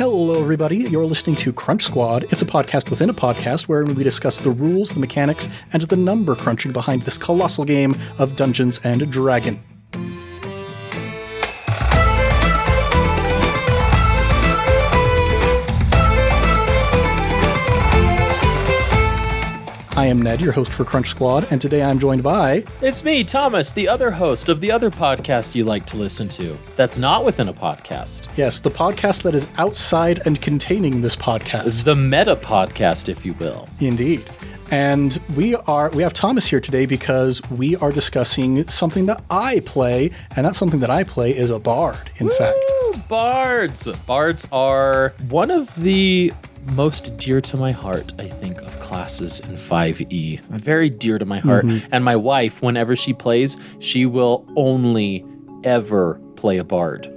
Hello, everybody. You're listening to Crunch Squad. It's a podcast within a podcast where we discuss the rules, the mechanics, and the number crunching behind this colossal game of Dungeons and Dragons. I am Ned, your host for Crunch Squad, and today I'm joined by... It's me, Thomas, the other host of the other podcast you like to listen to. That's not within a podcast. Yes, the podcast that is outside and containing this podcast. The meta podcast, if you will. Indeed. And we have Thomas here today because we are discussing something that I play, and that something that I play is a bard, in fact. Bards! Bards are one of the most dear to my heart, I think, of classes in 5e. Very dear to my heart. And my wife, whenever she plays, she will only ever play a bard.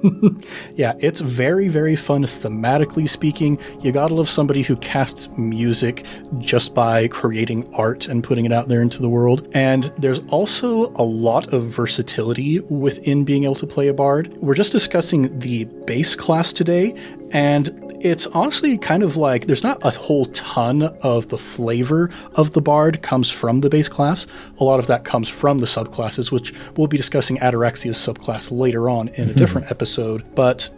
Yeah, it's very, very fun thematically speaking. You gotta love somebody who casts music just by creating art and putting it out there into the world. And there's also a lot of versatility within being able to play a bard. We're just discussing the base class today, and it's honestly kind of like there's not a whole ton of the flavor of the bard comes from the base class. A lot of that comes from the subclasses, which we'll be discussing Ataraxia's subclass later on in a different episode. But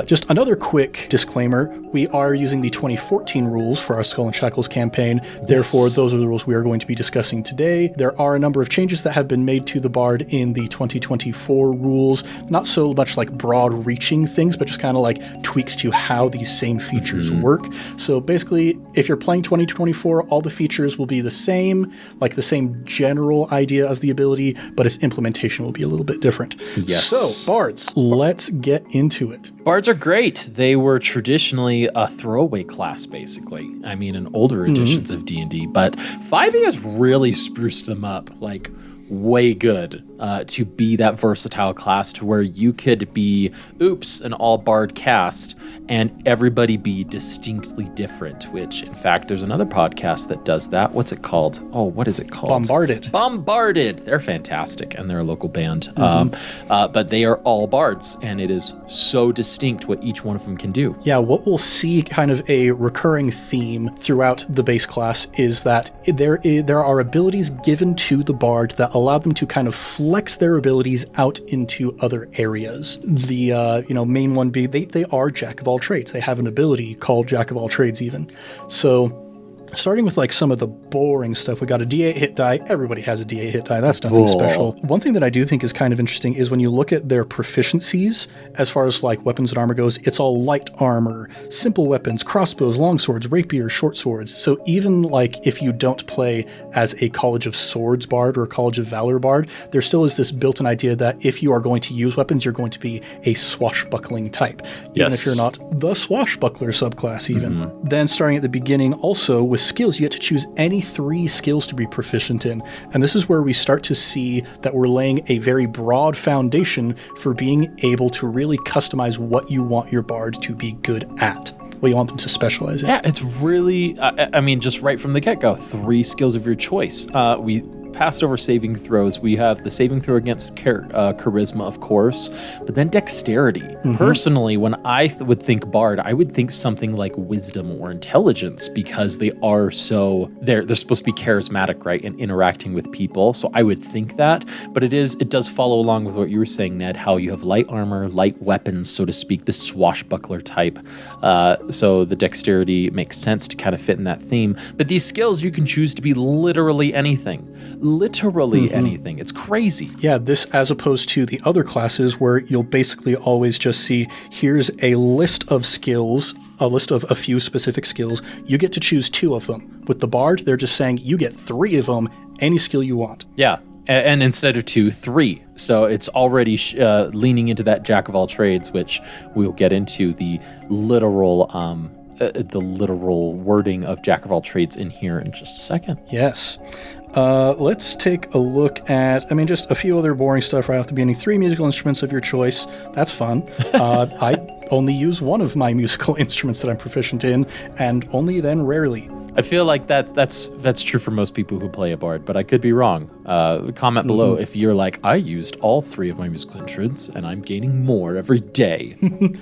just another quick disclaimer, we are using the 2014 rules for our Skull and Shackles campaign. Yes. Therefore, those are the rules we are going to be discussing today. There are a number of changes that have been made to the bard in the 2024 rules. Not so much like broad-reaching things, but just kind of like tweaks to how these same features work. So basically, if you're playing 2024, all the features will be the same, like the same general idea of the ability, but its implementation will be a little bit different. Yes. So, bards, let's get into it. Bards are great. They were traditionally a throwaway class, basically. I mean, in older editions of D&D, but 5e has really spruced them up, like, way good to be that versatile class to where you could be, an all bard cast and everybody be distinctly different, which in fact there's another podcast that does that. What's it called? What is it called? Bombarded. They're fantastic and they're a local band. But they are all bards and it is so distinct what each one of them can do. Yeah, what we'll see kind of a recurring theme throughout the base class is that there are abilities given to the bard that allow them to kind of flex their abilities out into other areas. The main one being they are Jack of all trades. They have an ability called Jack of all trades even. So starting with like some of the boring stuff, we got a D8 hit die. Everybody has a D8 hit die. That's nothing special. One thing that I do think is kind of interesting is when you look at their proficiencies, as far as like weapons and armor goes, it's all light armor, simple weapons, crossbows, long swords, rapiers, short swords. So even like if you don't play as a College of Swords bard or a College of Valor bard, there still is this built-in idea that if you are going to use weapons, you're going to be a swashbuckling type. Even if you're not the swashbuckler subclass even. Then starting at the beginning also with skills, you get to choose any 3 skills to be proficient in. And this is where we start to see that we're laying a very broad foundation for being able to really customize what you want your bard to be good at, what you want them to specialize in. Yeah, it's really, just right from the get-go, 3 skills of your choice. We passed over saving throws. We have the saving throw against charisma, of course, but then dexterity. Personally, when I would think bard, I would think something like wisdom or intelligence because they are they're supposed to be charismatic, right, and interacting with people. So I would think that, but it does follow along with what you were saying, Ned, how you have light armor, light weapons, so to speak, the swashbuckler type. So the dexterity makes sense to kind of fit in that theme. But these skills, you can choose to be literally anything. Anything. It's crazy. Yeah, this as opposed to the other classes where you'll basically always just see, here's a list of skills, a list of a few specific skills. You get to choose 2 of them. With the bard, they're just saying you get 3 of them, any skill you want. Yeah. And instead of 2, 3. So it's already leaning into that Jack of all trades, which we'll get into the literal wording of Jack of all trades in here in just a second. Yes. Let's take a look at, just a few other boring stuff right off the beginning. 3 musical instruments of your choice. That's fun. I only use one of my musical instruments that I'm proficient in, and only then rarely. I feel like that's true for most people who play a bard, but I could be wrong. Comment below if you're like, I used all 3 of my musical instruments, and I'm gaining more every day.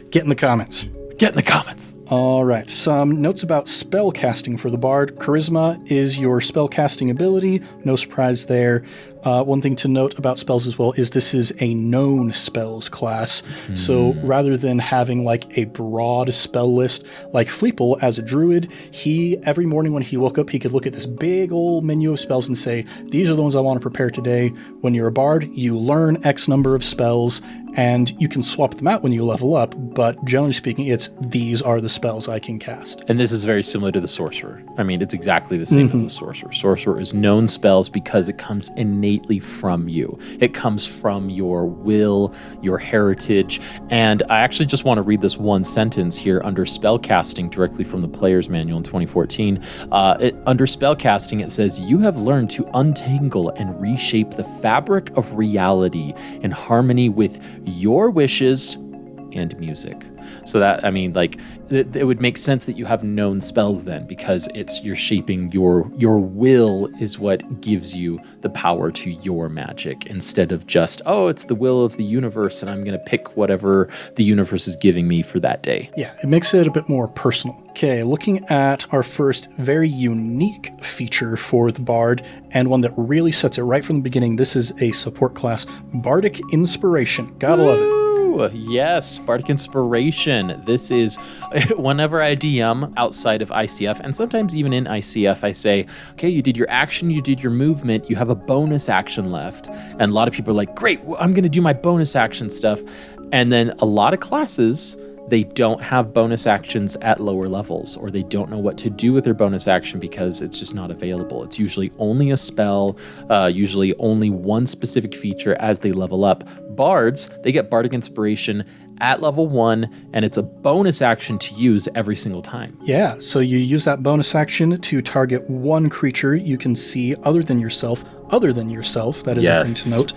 Get in the comments. Get in the comments. All right, some notes about spell casting for the Bard. Charisma is your spell casting ability. No surprise there. One thing to note about spells as well is this is a known spells class. So rather than having like a broad spell list, like Fleeple as a druid, every morning when he woke up, he could look at this big old menu of spells and say, these are the ones I want to prepare today. When you're a Bard, you learn X number of spells, and you can swap them out when you level up, but generally speaking, these are the spells I can cast. And this is very similar to the Sorcerer. I mean, it's exactly the same as the Sorcerer. Sorcerer is known spells because it comes innately from you. It comes from your will, your heritage, and I actually just want to read this one sentence here under spellcasting directly from the Player's Manual in 2014. Under spellcasting, it says, you have learned to untangle and reshape the fabric of reality in harmony with your wishes and music. So that, I mean, like, it would make sense that you have known spells then, because you're shaping your will is what gives you the power to your magic, instead of just, it's the will of the universe and I'm going to pick whatever the universe is giving me for that day. Yeah, it makes it a bit more personal. Okay, looking at our first very unique feature for the Bard, and one that really sets it right from the beginning. This is a support class, Bardic Inspiration. Gotta love it. Yes, Bardic Inspiration. This is, whenever I DM outside of ICF, and sometimes even in ICF, I say, okay, you did your action, you did your movement, you have a bonus action left. And a lot of people are like, great, I'm going to do my bonus action stuff. And then a lot of classes, they don't have bonus actions at lower levels, or they don't know what to do with their bonus action because it's just not available. It's usually only a spell, usually only one specific feature as they level up. Bards, they get Bardic Inspiration at level 1, and it's a bonus action to use every single time. Yeah, so you use that bonus action to target one creature you can see other than yourself, that is a thing to note.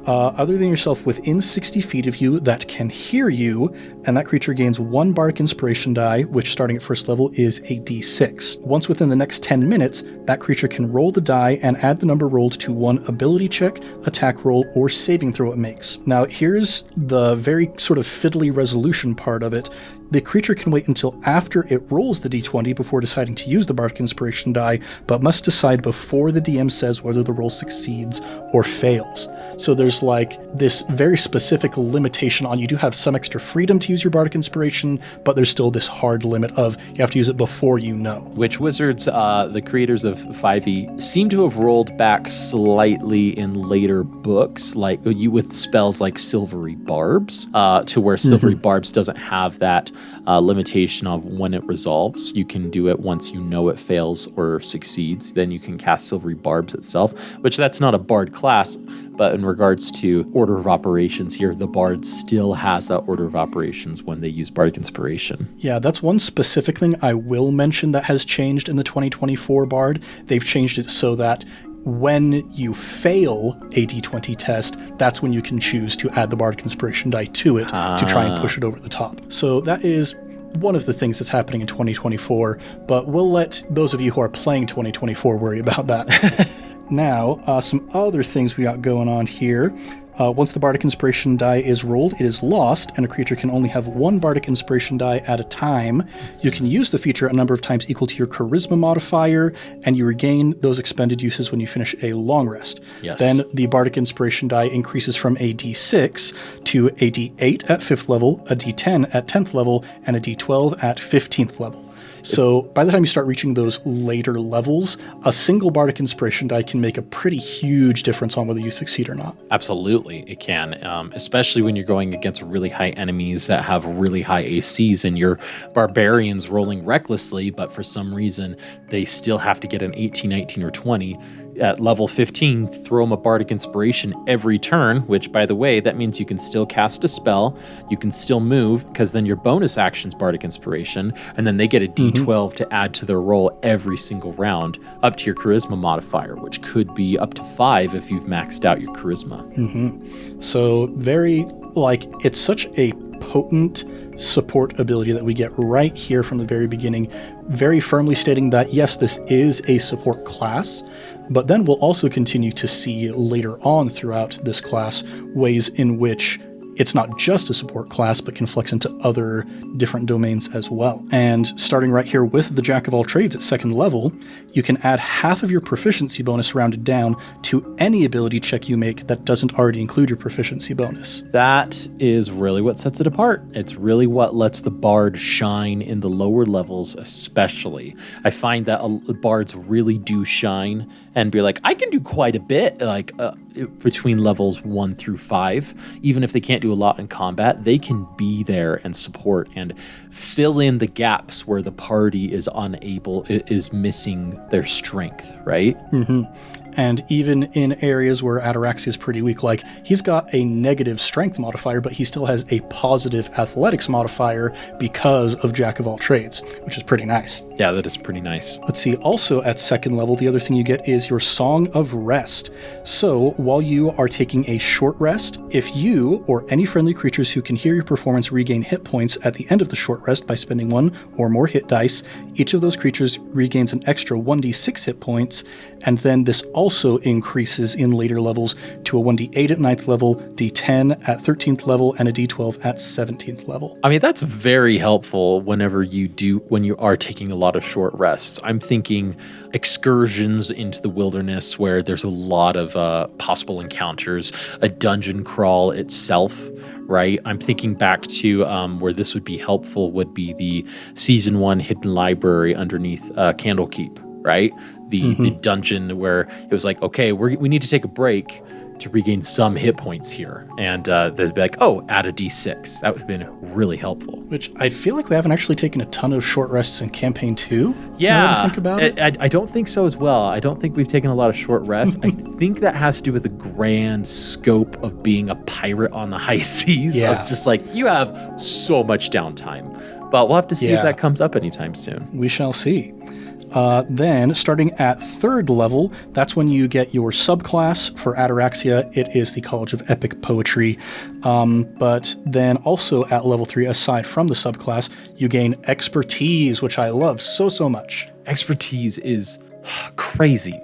Other than yourself within 60 feet of you that can hear you, and that creature gains 1 Bardic Inspiration die, which starting at first level is a d6. Once within the next 10 minutes, that creature can roll the die and add the number rolled to 1 ability check, attack roll, or saving throw it makes. Now here's the very sort of fiddly resolution part of it. The creature can wait until after it rolls the d20 before deciding to use the Bardic Inspiration die, but must decide before the DM says whether the roll succeeds or fails. So there's like this very specific limitation on, you do have some extra freedom to use your Bardic Inspiration, but there's still this hard limit of you have to use it before you know. Which Wizards, the creators of 5e, seem to have rolled back slightly in later books, like you with spells like Silvery Barbs, to where Silvery Barbs doesn't have that limitation of when it resolves. You can do it once you know it fails or succeeds. Then you can cast Silvery Barbs itself, which that's not a Bard class, but in regards to order of operations here, the Bard still has that order of operations when they use Bardic Inspiration. Yeah, that's one specific thing I will mention that has changed in the 2024 Bard. They've changed it so that when you fail a d20 test, that's when you can choose to add the Bardic Inspiration die to it to try and push it over the top. So that is one of the things that's happening in 2024, but we'll let those of you who are playing 2024 worry about that. Now, some other things we got going on here. Once the Bardic Inspiration die is rolled, it is lost, and a creature can only have 1 Bardic Inspiration die at a time. You can use the feature a number of times equal to your Charisma modifier, and you regain those expended uses when you finish a long rest. Yes. Then the Bardic Inspiration die increases from a d6 to a d8 at 5th level, a d10 at 10th level, and a d12 at 15th level. So by the time you start reaching those later levels, a single Bardic Inspiration die can make a pretty huge difference on whether you succeed or not. Absolutely, it can, especially when you're going against really high enemies that have really high ACs and your barbarians rolling recklessly, but for some reason they still have to get an 18, 19, or 20. At level 15, throw them a Bardic Inspiration every turn, which, by the way, that means you can still cast a spell, you can still move, because then your bonus action's Bardic Inspiration, and then they get a d12 to add to their roll every single round, up to your Charisma modifier, which could be up to 5 if you've maxed out your Charisma. So very, it's such a potent support ability that we get right here from the very beginning, very firmly stating that, yes, this is a support class, but then we'll also continue to see later on throughout this class ways in which it's not just a support class, but can flex into other different domains as well. And starting right here with the Jack of all trades at 2nd level, you can add half of your proficiency bonus rounded down to any ability check you make that doesn't already include your proficiency bonus. That is really what sets it apart. It's really what lets the bard shine in the lower levels, especially. I find that bards really do shine and be like, I can do quite a bit, like between levels 1 through 5. Even if they can't do a lot in combat, they can be there and support and fill in the gaps where the party is missing their strength, right? Mm-hmm. And even in areas where Ataraxia is pretty weak, like he's got a negative strength modifier, but he still has a positive athletics modifier because of Jack of all trades, which is pretty nice. Yeah, that is pretty nice. Let's see, also at 2nd level, the other thing you get is your Song of Rest. So while you are taking a short rest, if you or any friendly creatures who can hear your performance regain hit points at the end of the short rest by spending 1 or more hit dice, each of those creatures regains an extra 1d6 hit points, and then this also increases in later levels to a 1d8 at 9th level, d10 at 13th level, and a d12 at 17th level. I mean, that's very helpful when you are taking a lot of short rests. I'm thinking excursions into the wilderness where there's a lot of possible encounters, a dungeon crawl itself, right? I'm thinking back to where this would be helpful would be the Season 1 hidden library underneath Candlekeep, right? The dungeon where it was like, okay, we need to take a break to regain some hit points here. And they'd be like, oh, add a d6. That would have been really helpful. Which I feel like we haven't actually taken a ton of short rests in Campaign 2. Yeah. Think about it. I don't think so as well. I don't think we've taken a lot of short rests. I think that has to do with the grand scope of being a pirate on the high seas. Yeah. Of just like, you have so much downtime. But we'll have to see if that comes up anytime soon. We shall see. Then, starting at 3rd level, that's when you get your subclass for Ataraxia. It is the College of Epic Poetry. But then also at level 3, aside from the subclass, you gain Expertise, which I love so much. Expertise is crazy.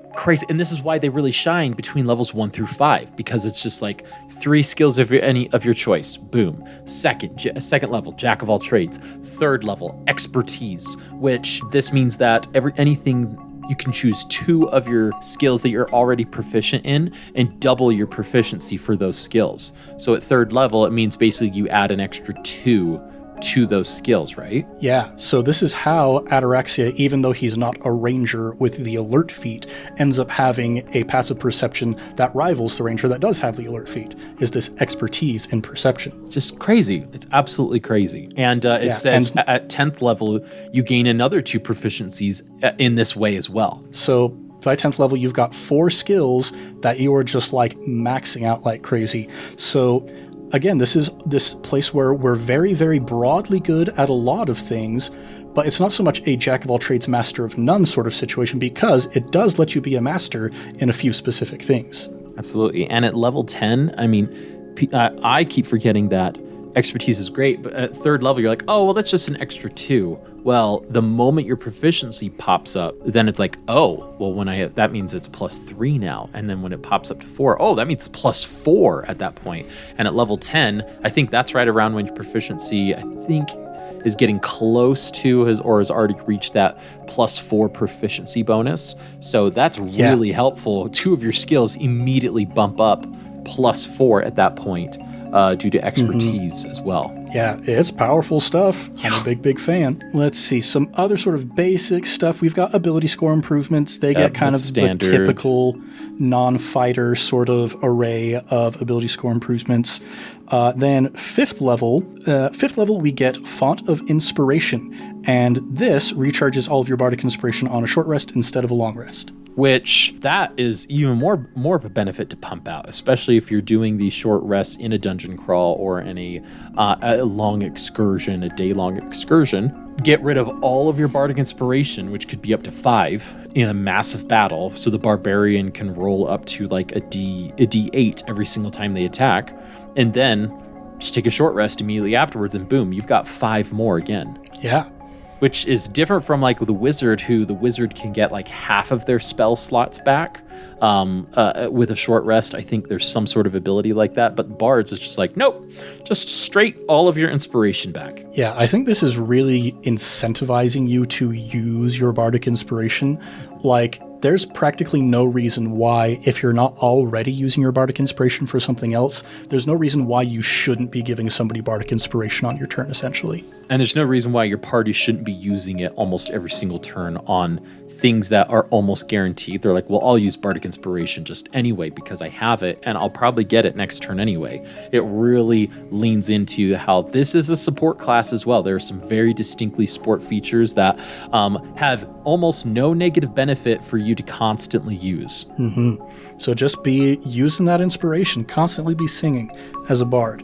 And this is why they really shine between levels 1 through 5, because it's just like 3 skills of your choice. Boom. Second level, Jack of all trades. 3rd level, Expertise, which this means that anything you can choose 2 of your skills that you're already proficient in and double your proficiency for those skills. So at 3rd level, it means basically you add an extra 2 to those skills, right? Yeah, so this is how Ataraxia, even though he's not a ranger with the alert feat, ends up having a passive perception that rivals the ranger that does have the alert feat, is this Expertise in perception. It's just crazy. It's absolutely crazy. And it says at 10th level, you gain another 2 proficiencies in this way as well. So by 10th level, you've got 4 skills that you are just like maxing out like crazy. So again, this is this place where we're very, very broadly good at a lot of things, but it's not so much a jack of all trades, master of none sort of situation, because it does let you be a master in a few specific things. Absolutely. And at level 10, I mean, I keep forgetting that Expertise is great, but at 3rd level, you're like, oh, well, that's just an extra 2. Well, the moment your proficiency pops up, then it's like, oh, well, that means it's +3 now. And then when it pops up to 4, oh, that means +4 at that point. And at level 10, I think that's right around when your proficiency, I think, is getting close to or has already reached that +4 proficiency bonus. So that's really helpful. 2 of your skills immediately bump up +4 at that point. Due to Expertise as well. Yeah, it's powerful stuff. I'm a big fan. Let's see, some other sort of basic stuff. We've got ability score improvements. They get kind of the typical non-fighter sort of array of ability score improvements. Then 5th level, we get Font of Inspiration. And this recharges all of your bardic inspiration on a short rest instead of a long rest. Which that is even more of a benefit to pump out, especially if you're doing these short rests in a dungeon crawl or in a long excursion, a day-long excursion. Get rid of all of your bardic inspiration, which could be up to 5 in a massive battle, so the barbarian can roll up to like a D8 every single time they attack, and then just take a short rest immediately afterwards, and boom, you've got 5 more again. Yeah. which is different from like the wizard, who the wizard can get like half of their spell slots back with a short rest. I think there's some sort of ability like that, but bards is just like, nope, just straight all of your inspiration back. Yeah, I think this is really incentivizing you to use your bardic inspiration. Like, there's practically no reason why, if you're not already using your bardic inspiration for something else, there's no reason why you shouldn't be giving somebody bardic inspiration on your turn, essentially. And there's no reason why your party shouldn't be using it almost every single turn on things that are almost guaranteed. They're like, well, I'll use bardic inspiration just anyway because I have it, and I'll probably get it next turn anyway. It really leans into how this is a support class as well. There are some very distinctly support features that have almost no negative benefit for you to constantly use. So just be using that inspiration, constantly be singing as a bard.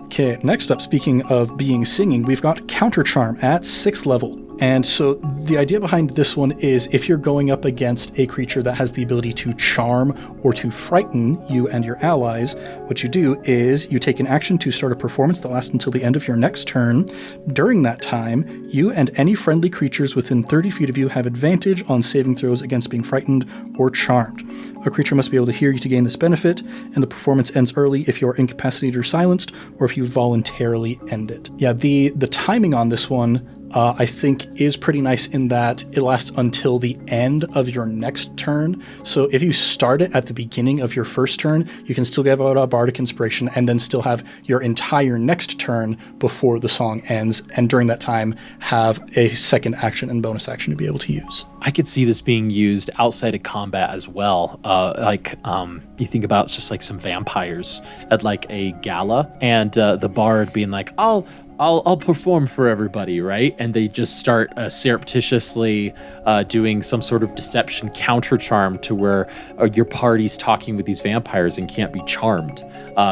Okay, next up, speaking of being singing, we've got Counter Charm at 6th level. And so the idea behind this one is if you're going up against a creature that has the ability to charm or to frighten you and your allies, what you do is you take an action to start a performance that lasts until the end of your next turn. During that time, you and any friendly creatures within 30 feet of you have advantage on saving throws against being frightened or charmed. A creature must be able to hear you to gain this benefit, and the performance ends early if you're incapacitated or silenced, or if you voluntarily end it. Yeah, the timing on this one, I think, is pretty nice in that it lasts until the end of your next turn. So if you start it at the beginning of your first turn, you can still get out a bardic inspiration and then still have your entire next turn before the song ends, and during that time have a second action and bonus action to be able to use. I could see this being used outside of combat as well. You think about just like some vampires at like a gala, and the bard being like, I'll perform for everybody, right? And they just start surreptitiously doing some sort of deception counter charm to where your party's talking with these vampires and can't be charmed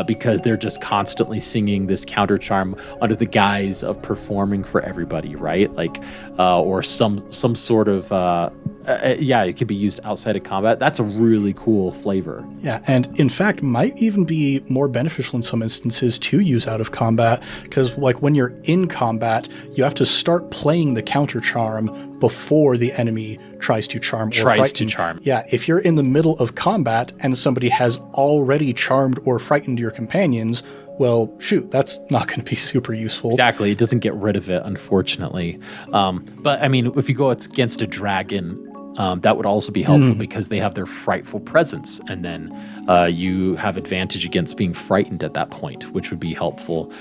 because they're just constantly singing this counter charm under the guise of performing for everybody, right? Like, or some sort of, it could be used outside of combat. That's a really cool flavor. Yeah, and in fact, might even be more beneficial in some instances to use out of combat, because like when you're in combat, you have to start playing the counter charm before the enemy tries to charm or frighten. Yeah, if you're in the middle of combat and somebody has already charmed or frightened your companions, well, shoot, that's not going to be super useful. Exactly. It doesn't get rid of it, unfortunately. But I mean, if you go against a dragon, that would also be helpful because they have their frightful presence, and then you have advantage against being frightened at that point, which would be helpful.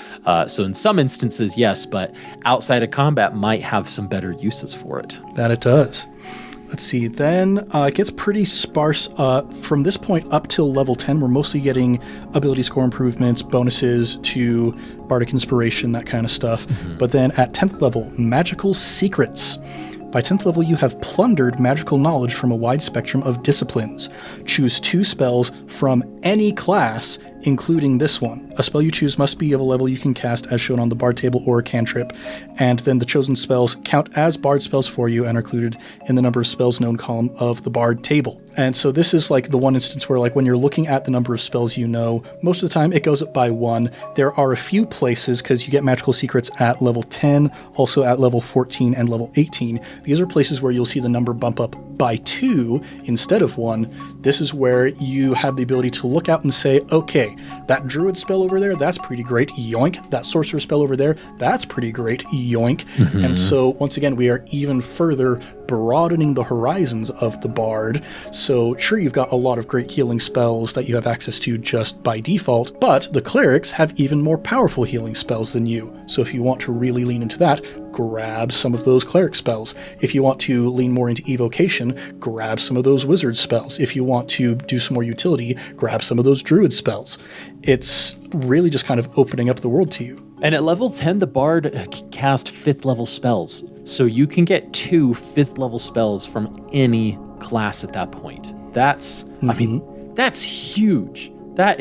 So in some instances, yes, but outside of combat might have some better uses for it. That it does. Let's see, then it gets pretty sparse. From this point up till level 10, we're mostly getting ability score improvements, bonuses to bardic inspiration, that kind of stuff. But then at 10th level, magical secrets. By 10th level, you have plundered magical knowledge from a wide spectrum of disciplines. Choose 2 spells from any class, including this one. A spell you choose must be of a level you can cast as shown on the bard table or a cantrip, and then the chosen spells count as bard spells for you and are included in the number of spells known column of the bard table. And so this is like the one instance where, like, when you're looking at the number of spells you know, most of the time it goes up by 1. There are a few places, because you get magical secrets at level 10, also at level 14 and level 18. These are places where you'll see the number bump up by 2 instead of 1. This is where you have the ability to look out and say, okay, that druid spell over there, that's pretty great, yoink. That sorcerer spell over there, that's pretty great, yoink. And so once again, we are even further broadening the horizons of the bard. So sure, you've got a lot of great healing spells that you have access to just by default, but the clerics have even more powerful healing spells than you. So if you want to really lean into that, grab some of those cleric spells. If you want to lean more into evocation, grab some of those wizard spells. If you want to do some more utility, grab some of those druid spells. It's really just kind of opening up the world to you. And at level 10, the bard can cast 5th level spells. So you can get 2 5th level spells from any class at that point. That's, I mean, that's huge. That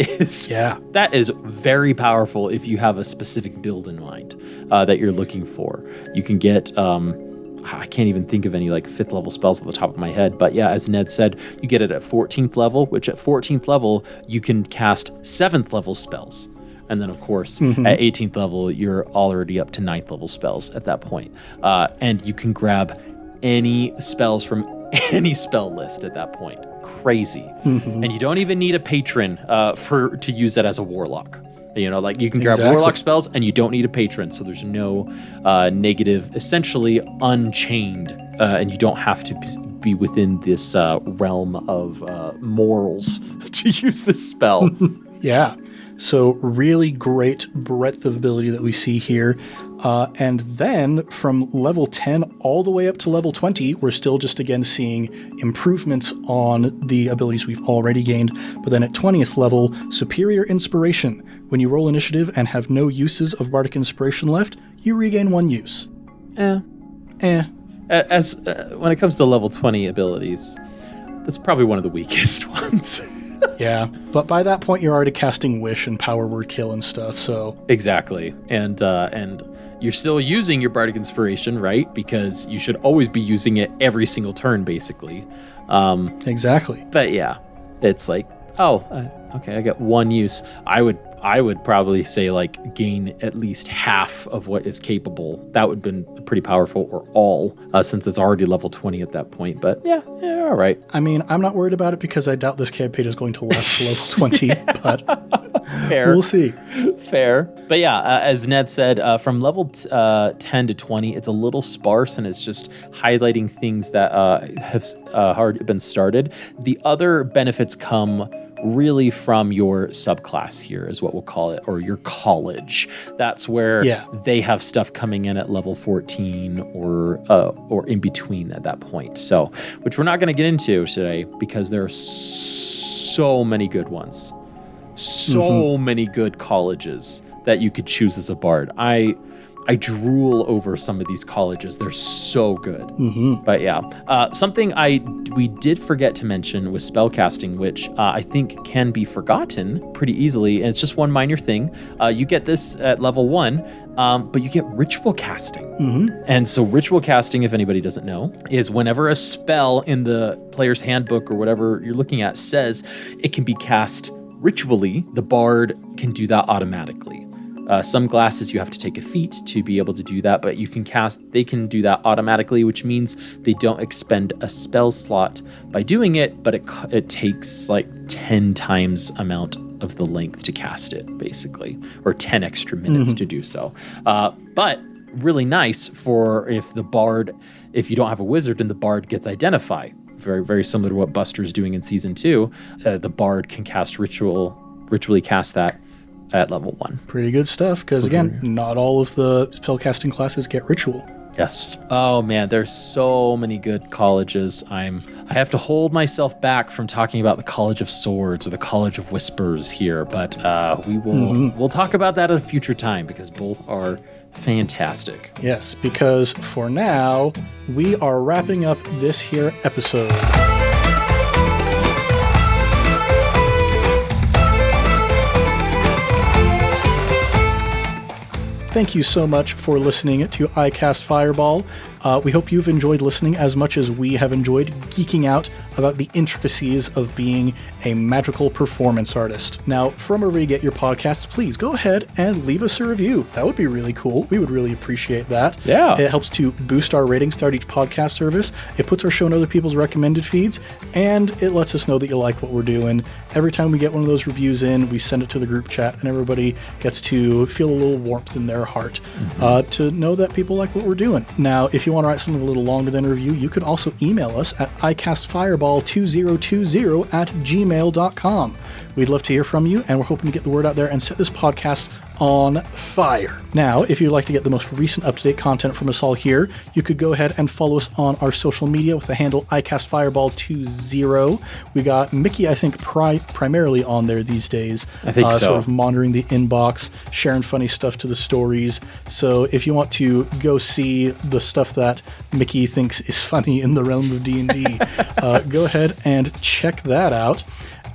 is very powerful if you have a specific build in mind that you're looking for. You can get, I can't even think of any like 5th level spells at the top of my head, but yeah, as Ned said, you get it at 14th level, which at 14th level, you can cast 7th level spells. And then, of course, at 18th level, you're already up to 9th level spells at that point. And you can grab any spells from any spell list at that point. Crazy. And you don't even need a patron to use that as a warlock. You know, like you can grab warlock spells and you don't need a patron. So there's no negative, essentially unchained, and you don't have to be within this realm of morals to use this spell. Yeah. So really great breadth of ability that we see here. And then from level 10 all the way up to level 20, we're still just again seeing improvements on the abilities we've already gained. But then at 20th level, Superior Inspiration. When you roll initiative and have no uses of Bardic Inspiration left, you regain 1 use. As when it comes to level 20 abilities, that's probably one of the weakest ones. Yeah, but by that point you're already casting Wish and Power Word Kill and stuff, so... Exactly, and you're still using your Bardic Inspiration, right? Because you should always be using it every single turn, basically. Exactly. But yeah, it's like, okay, I got 1 use. I would probably say like gain at least half of what is capable. That would have been pretty powerful, or all, since it's already level 20 at that point. But yeah, all right. I mean, I'm not worried about it because I doubt this campaign is going to last to level 20, but fair. We'll see. Fair. But yeah, as Ned said, from level 10 to 20, it's a little sparse and it's just highlighting things that have already been started. The other benefits come really from your subclass here is what we'll call it, or your college. That's where they have stuff coming in at level 14 or in between at that point. So, which we're not going to get into today because there are so many good ones. So many good colleges that you could choose as a bard. I drool over some of these colleges. They're so good. But yeah, something we did forget to mention was spellcasting, which I think can be forgotten pretty easily. And it's just one minor thing. You get this at level 1, but you get ritual casting. And so ritual casting, if anybody doesn't know, is whenever a spell in the player's handbook or whatever you're looking at says it can be cast ritually, the bard can do that automatically. Some classes you have to take a feat to be able to do that, but they can do that automatically, which means they don't expend a spell slot by doing it, but it takes like 10 times amount of the length to cast it, basically, or 10 extra minutes to do so. But really nice for if you don't have a wizard and the bard gets identify. Very, very similar to what Buster's doing in season 2. The bard can ritually cast that at level 1. Pretty good stuff, because again, not all of the spellcasting classes get ritual. Yes. Oh man, there's so many good colleges. I have to hold myself back from talking about the College of Swords or the College of Whispers here, but we'll talk about that at a future time because both are fantastic. Yes, because for now, we are wrapping up this here episode. Thank you so much for listening to iCast Fireball. We hope you've enjoyed listening as much as we have enjoyed geeking out about the intricacies of being a magical performance artist. Now, from wherever you get your podcasts, please go ahead and leave us a review. That would be really cool. We would really appreciate that. Yeah. It helps to boost our ratings throughout each podcast service. It puts our show in other people's recommended feeds, and it lets us know that you like what we're doing. Every time we get one of those reviews in, we send it to the group chat, and everybody gets to feel a little warmth in their heart to know that people like what we're doing. Now, if you want to write something a little longer than a review, you could also email us at icastfireball2020@gmail.com. We'd love to hear from you, and we're hoping to get the word out there and set this podcast on fire. Now, if you'd like to get the most recent up-to-date content from us all here, you could go ahead and follow us on our social media with the handle icastfireball20. We got Mickey, I think, primarily on there these days. I think so. Sort of monitoring the inbox, sharing funny stuff to the stories. So if you want to go see the stuff that Mickey thinks is funny in the realm of D&D, go ahead and check that out.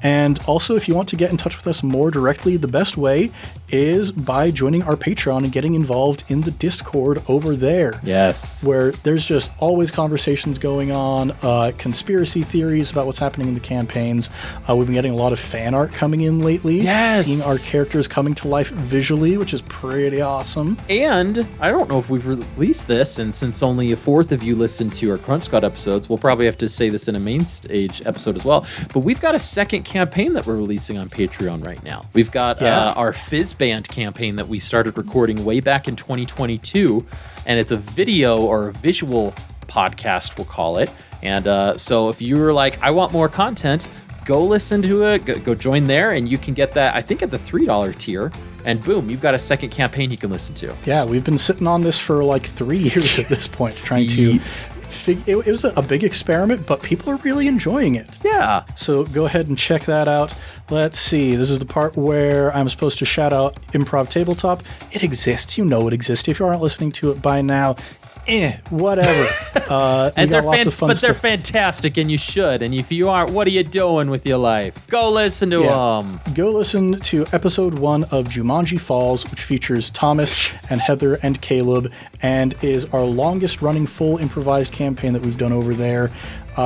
And also, if you want to get in touch with us more directly, the best way is by joining our Patreon and getting involved in the Discord over there. Yes. Where there's just always conversations going on, conspiracy theories about what's happening in the campaigns. We've been getting a lot of fan art coming in lately. Yes. Seeing our characters coming to life visually, which is pretty awesome. And I don't know if we've released this, and since only a fourth of you listen to our Crunch Squad episodes, we'll probably have to say this in a main stage episode as well. But we've got a second campaign that we're releasing on Patreon right now. We've got our Fizz Band campaign that we started recording way back in 2022, and it's a video or a visual podcast, we'll call it. And so if you're like, I want more content, go listen to it, go join there, and you can get that, I think, at the $3 tier. And boom, you've got a second campaign you can listen to. Yeah, we've been sitting on this for like 3 years at this point, trying to... It was a big experiment, but people are really enjoying it. Yeah. So go ahead and check that out. Let's see. This is the part where I'm supposed to shout out Improv Tabletop. It exists. You know it exists. If you aren't listening to it by now, whatever. And they're fantastic, and you should. And if you aren't, what are you doing with your life? Go listen to them. Go listen to episode 1 of Jumanji Falls, which features Thomas and Heather and Caleb, and is our longest running full improvised campaign that we've done over there.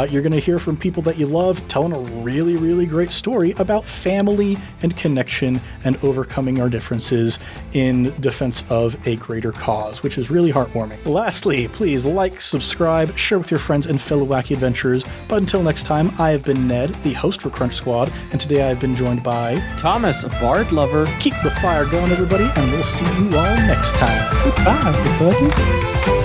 You're going to hear from people that you love telling a really, really great story about family and connection and overcoming our differences in defense of a greater cause, which is really heartwarming. Lastly, please like, subscribe, share with your friends and fellow wacky adventurers. But until next time, I have been Ned, the host for Crunch Squad, and today I've been joined by Thomas, a bard lover. Keep the fire going, everybody, and we'll see you all next time. Goodbye, everybody.